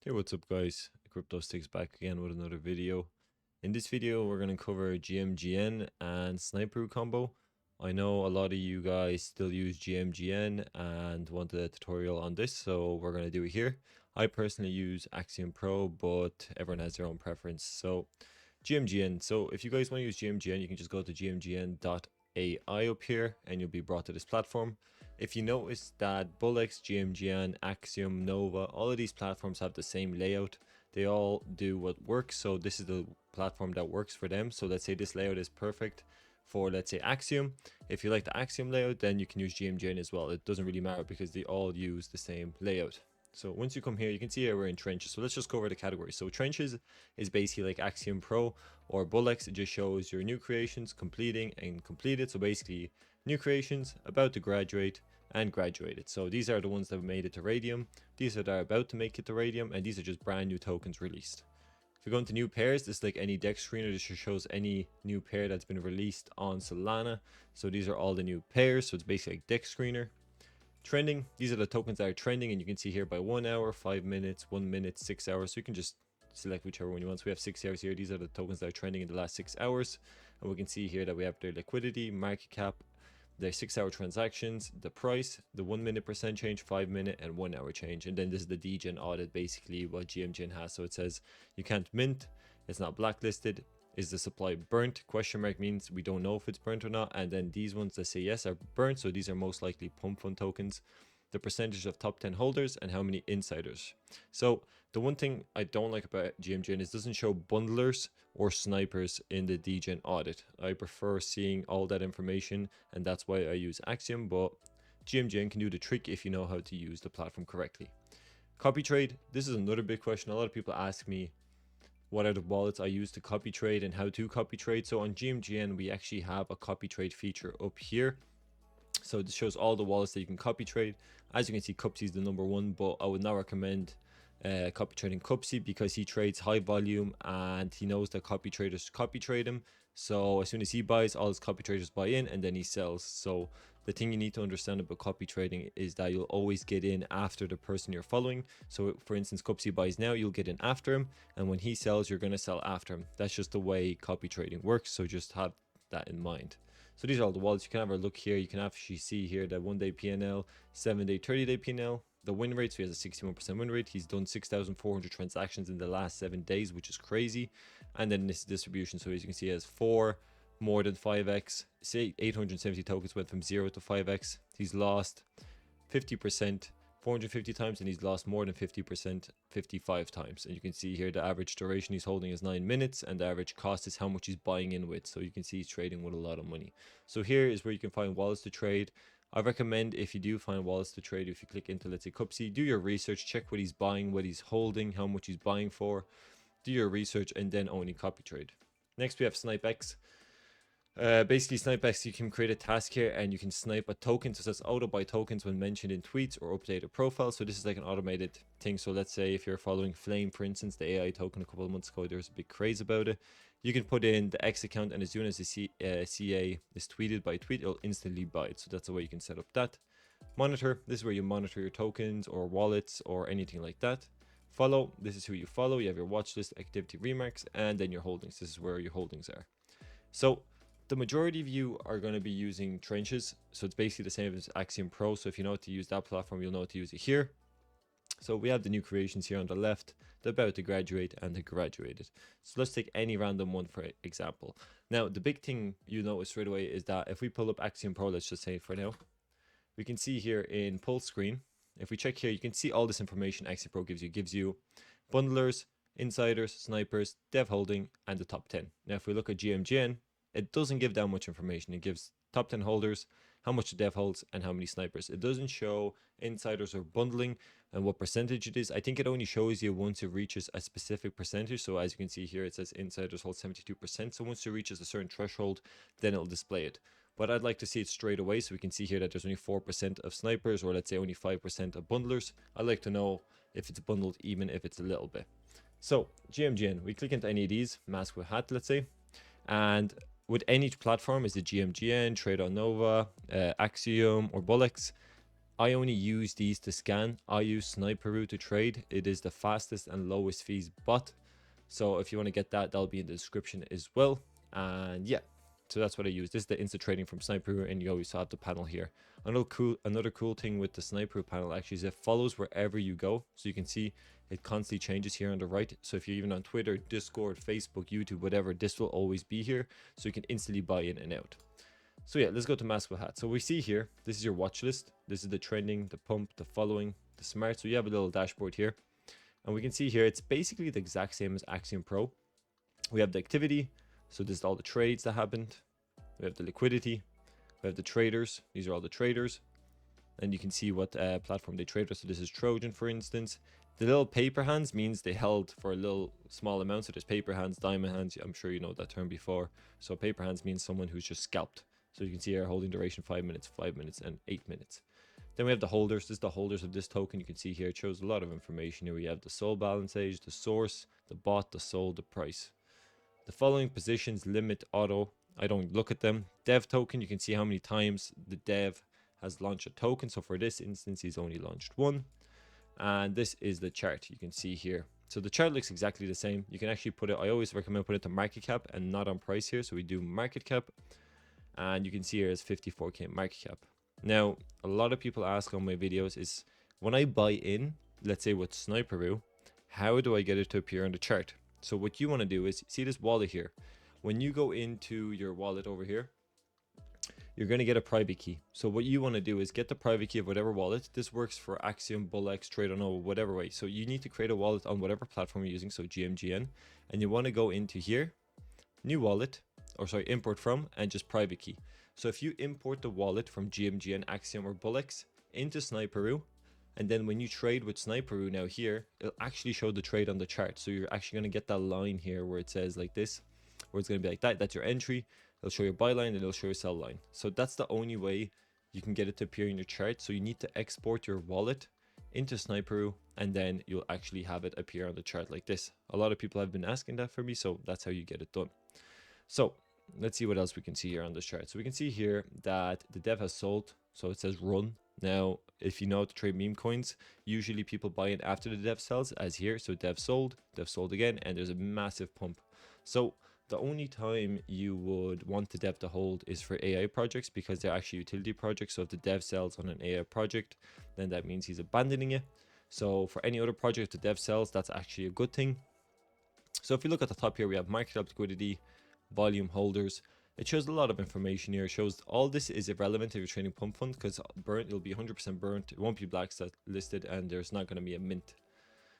Hey, what's up guys? Cryptosticks back again with another video. In this video we're going to cover GMGN and Sniperoo combo. I know a lot of you guys still use GMGN and want a tutorial on this, so we're going to do it here. I personally use Axiom Pro, but everyone has their own preference. So GMGN. So if you guys want to use GMGN, you can just go to gmgn.ai up here and you'll be brought to this platform. If you notice that Bullex, GMGN, Axiom, Nova, all of these platforms have the same layout. They all do what works. So this is the platform that works for them. So let's say this layout is perfect for, let's say, Axiom. If you like the Axiom layout, then you can use GMGN as well. It doesn't really matter because they all use the same layout. So once you come here, you can see here we're in trenches. So let's just cover the categories. So trenches is basically like Axiom Pro or Bullex. It just shows your new creations, completing and completed. So basically new creations, about to graduate, and graduated. So these are the ones that have made it to raydium. These are that are about to make it to raydium, and these are just brand new tokens released. If we go into new pairs, this is like any deck screener. This just shows any new pair that's been released on Solana. So these are all the new pairs. So it's basically like deck screener. Trending, these are the tokens that are trending, and you can see here by 1 hour, 5 minutes, 1 minute, 6 hours. So you can just select whichever one you want. So we have 6 hours here. These are the tokens that are trending in the last 6 hours. And we can see here that we have their liquidity, market cap, their 6-hour transactions, the price, the 1 minute percent change, 5 minute, and 1 hour change. And then this is the degen audit, basically what GMGN has. So it says you can't mint, it's not blacklisted. Is the supply burnt? Question mark means we don't know if it's burnt or not. And then these ones that say yes are burnt. So these are most likely pump fund tokens. The percentage of top 10 holders and how many insiders. So the one thing I don't like about GMGN is it doesn't show bundlers or snipers in the degen audit. I prefer seeing all that information, and that's why I use Axiom, but GMGN can do the trick if you know how to use the platform correctly. Copy trade, this is another big question. A lot of people ask me what are the wallets I use to copy trade and how to copy trade. So on GMGN we actually have a copy trade feature up here. So this shows all the wallets that you can copy trade. As you can see, Cupsy is the #1, but I would not recommend copy trading Cupsy because he trades high volume and he knows that copy traders copy trade him. So as soon as he buys, all his copy traders buy in and then he sells. So the thing you need to understand about copy trading is that you'll always get in after the person you're following. So for instance, Cupsy buys now, you'll get in after him, and when he sells, you're going to sell after him. That's just the way copy trading works. So just have that in mind. So these are all the wallets. You can have a look here. You can actually see here that 1-day PNL, 7-day, 30-day PNL. The win rate, so he has a 61% win rate. He's done 6,400 transactions in the last 7 days, which is crazy. And then this distribution, so as you can see, he has 4 more than 5x. Say 870 tokens went from 0 to 5x. He's lost 50%. 450 times, and he's lost more than 50% 55 times. And you can see here the average duration he's holding is 9 minutes, and the average cost is how much he's buying in with. So you can see he's trading with a lot of money. So here is where you can find wallets to trade. I recommend, if you do find wallets to trade, if you click into, let's say, Cupsy, do your research, check what he's buying, what he's holding, how much he's buying for. Do your research and then only copy trade. Next we have SnipeX. Basically, SnipeX, you can create a task here and you can snipe a token. So that's auto buy tokens when mentioned in tweets or update a profile. So this is like an automated thing. So let's say if you're following Flame, for instance, the AI token a couple of months ago, there's a big craze about it. You can put in the X account, and as soon as the CA is tweeted by tweet, it'll instantly buy it. So that's the way you can set up that. Monitor, this is where you monitor your tokens or wallets or anything like that. Follow, this is who you follow. You have your watch list, activity remarks, and then your holdings. This is where your holdings are. So the majority of you are going to be using trenches. So it's basically the same as Axiom Pro. So if you know how to use that platform, you'll know how to use it here. So we have the new creations here on the left, the about to graduate and the graduated. So let's take any random one for example. Now, the big thing you notice straight away is that if we pull up Axiom Pro, let's just say for now, we can see here in pull screen, if we check here, you can see all this information Axiom Pro gives you. It gives you bundlers, insiders, snipers, dev holding, and the top 10. Now, if we look at GMGN, it doesn't give that much information. It gives top 10 holders, how much the dev holds, and how many snipers. It doesn't show insiders or bundling and what percentage it is. I think it only shows you once it reaches a specific percentage. So as you can see here, it says insiders hold 72%. So once it reaches a certain threshold, then it'll display it. But I'd like to see it straight away, so we can see here that there's only 4% of snipers, or let's say only 5% of bundlers. I'd like to know if it's bundled, even if it's a little bit. So GMGN, we click into any of these, mask with hat, let's say, and with any platform, is it GMGN, Trade on Nova, Axiom, or Bullex, I only use these to scan. I use Sniperoo to trade. It is the fastest and lowest fees bot. So if you want to get that, that'll be in the description as well. And yeah, so that's what I use. This is the instant trading from Sniperoo, and you always have the panel here. Another cool thing with the Sniperoo panel actually is it follows wherever you go. So you can see it constantly changes here on the right. So if you're even on Twitter, Discord, Facebook, YouTube, whatever, this will always be here. So you can instantly buy in and out. So yeah, let's go to Maskable Hat. So we see here, this is your watch list. This is the trending, the pump, the following, the smart. So you have a little dashboard here. And we can see here, it's basically the exact same as Axiom Pro. We have the activity. So this is all the trades that happened. We have the liquidity. We have the traders. These are all the traders. And you can see what platform they trade with. So this is Trojan, for instance. The little paper hands means they held for a little small amount. So there's paper hands, diamond hands. I'm sure you know that term before. So paper hands means someone who's just scalped. So you can see here holding duration 5 minutes, 5 minutes, and 8 minutes. Then we have the holders. This is the holders of this token. You can see here it shows a lot of information. Here we have the sold balance age, the source, the bought, the sold, the price. The following positions, limit, auto. I don't look at them. Dev token, you can see how many times the dev has launched a token. So for this instance, he's only launched one. And this is the chart you can see here. So the chart looks exactly the same. You can actually put it, I always recommend put it to market cap and not on price here. So we do market cap. And you can see here it's 54k market cap. Now, a lot of people ask on my videos is when I buy in, let's say with Sniperoo, how do I get it to appear on the chart? So what you want to do is see this wallet here. When you go into your wallet over here, you're going to get a private key. So what you want to do is get the private key of whatever wallet. This works for Axiom, Bullx, Trade-on-O, whatever way. So you need to create a wallet on whatever platform you're using. So GMGN, and you want to go into here, new wallet, or sorry, import from, and just private key. So if you import the wallet from GMGN, Axiom, or Bullx into Sniperoo, and then when you trade with Sniperoo now here, it'll actually show the trade on the chart. So you're actually going to get that line here where it says like this, where it's going to be like that. That's your entry. It'll show your buy line and it'll show your sell line. So that's the only way you can get it to appear in your chart. So you need to export your wallet into Sniperoo, and then you'll actually have it appear on the chart like this. A lot of people have been asking that for me, so that's how you get it done. So let's see what else we can see here on this chart. So we can see here that the dev has sold. So it says run. Now, if you know how to trade meme coins, usually people buy in after the dev sells, as here. So dev sold again, and there's a massive pump. So the only time you would want the dev to hold is for AI projects, because they're actually utility projects. So if the dev sells on an AI project, then that means he's abandoning it. So for any other project, if the dev sells, that's actually a good thing. So if you look at the top here, we have market cap, liquidity, volume, holders. It shows a lot of information here. It shows all this is irrelevant if you're trading pump fund, because burnt, it'll be 100% burnt. It won't be black listed, and there's not going to be a mint.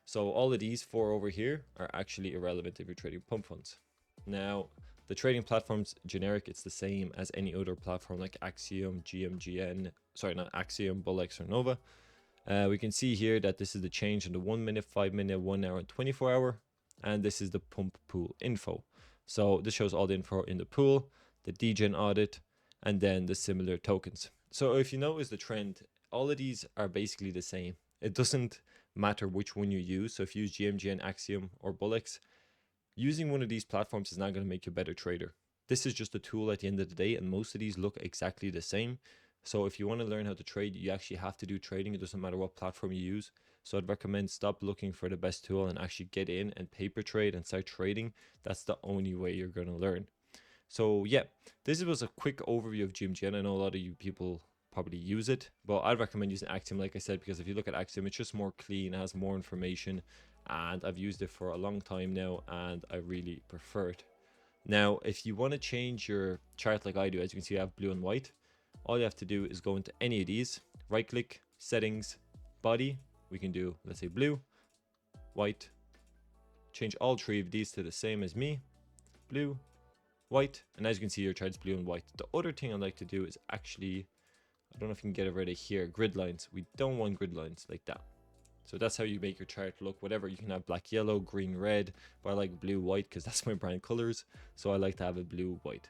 So all of these four over here are actually irrelevant if you're trading pump funds. Now, the trading platform's generic. It's the same as any other platform like Axiom, GMGN, sorry, not Axiom, Bullx, or Nova. We can see here that this is the change in the 1 minute, 5 minute, 1 hour, and 24 hour. And this is the pump pool info. So this shows all the info in the pool, the degen audit, and then the similar tokens. So if you notice the trend, all of these are basically the same. It doesn't matter which one you use. So if you use GMGN, Axiom, or Bullx, using one of these platforms is not going to make you a better trader. This is just a tool at the end of the day, and most of these look exactly the same. So if you want to learn how to trade, you actually have to do trading. It doesn't matter what platform you use. So I'd recommend stop looking for the best tool and actually get in and paper trade and start trading. That's the only way you're going to learn. So yeah, this was a quick overview of GMGN. I know a lot of you people probably use it, but I'd recommend using Axiom, like I said, because if you look at Axiom, it's just more clean, it has more information, and I've used it for a long time now, and I really prefer it. Now, if you want to change your chart like I do, as you can see, I have blue and white. All you have to do is go into any of these, right click, settings, body. We can do, let's say, blue, white, change all three of these to the same as me, blue, white, and as you can see, your chart's blue and white. The other thing I like to do is actually, I don't know if you can get it right here, grid lines. We don't want grid lines like that. So that's how you make your chart look, whatever. You can have black, yellow, green, red, but I like blue, white, because that's my brand colors. So I like to have a blue, white.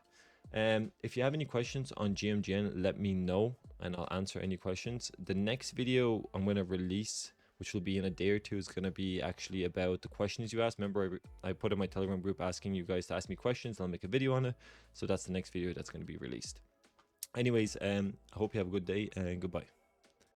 If you have any questions on GMGN, let me know and I'll answer any questions. The next video I'm going to release, which will be in a day or two, is going to be actually about the questions you asked. Remember, I put in my Telegram group asking you guys to ask me questions. I'll make a video on it. So that's the next video that's going to be released. Anyways, I hope you have a good day and goodbye.